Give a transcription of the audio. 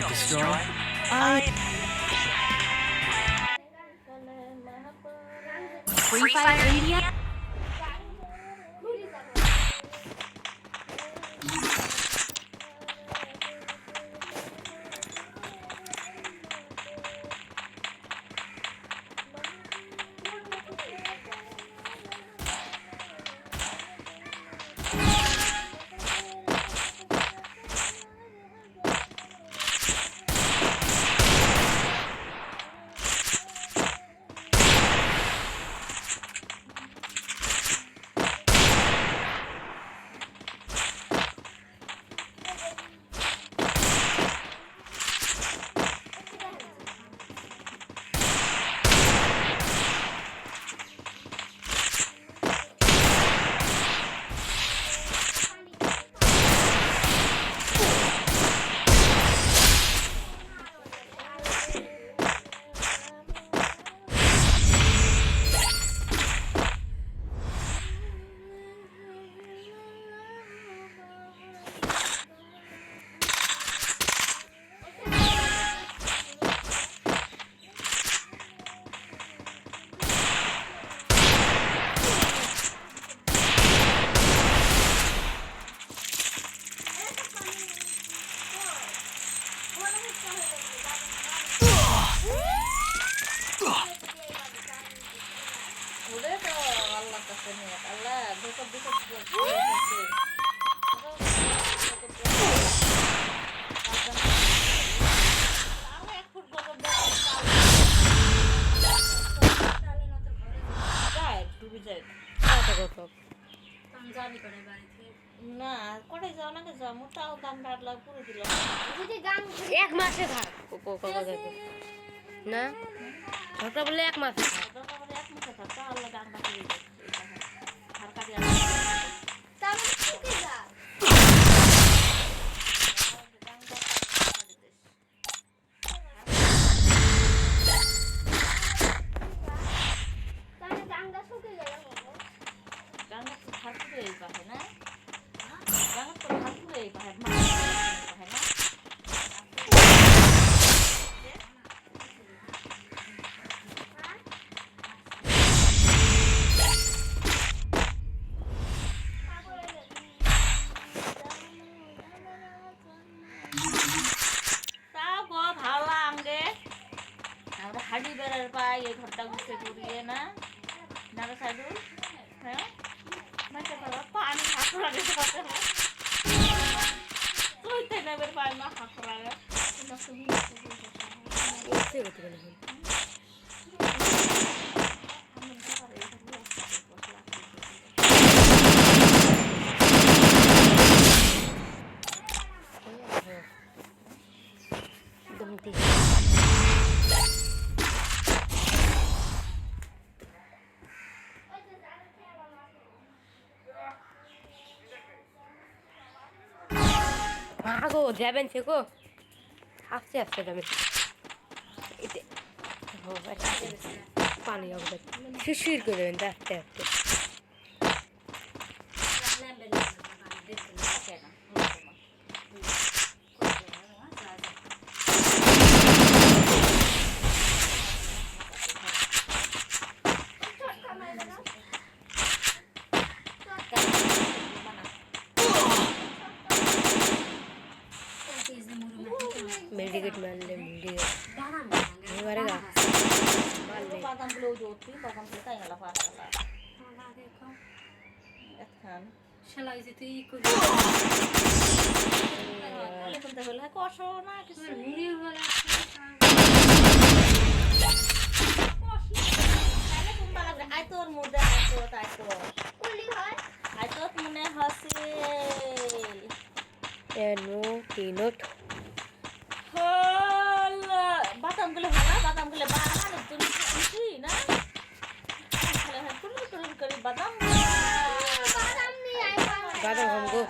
help destroy. Free Fire India. না কোথায় যাও না যাও মোটাও গান ডাটলা পুরো দিল এক মাসে থাক না ছোটটা বলে এক মাসে থাক এক মাসে থাক তাহলে গান ডাকি আর কাটি হাড়ি বেড়ার পাই এই ঘরটা ঘুরতে ঘুরিয়ে না নানা সাইডু হ্যাঁ পানি হাঁকুড়া গেছে কত তুই তাই না বের পাই না হাঁকুড়া গে গো যাবেন সে গো আসতে আসতে যাবেন পানি হবে শিশির করে দেবেন আস্তে আস্তে मेडिकेट मान ले मेडिकेट नहीं मरेगा मान ले बादाम ब्लो जोती बादाम ब्लो का यहाँ पार वाला ऐसा शाला इसे तो ये कुछ लेकिन तो बोला है कौशो ना किसी मुड़ी वाला पहले तुम बाला आई तो और मुद्दे आई तो कुली है आई तो तुमने हंसी नो तीनों বাদাম গুলো ভালো বাদাম গুলো বানানো তুমি খুশি না তাহলে হ্যাঁ কুলু কুলু করে বাদাম बादाम हमको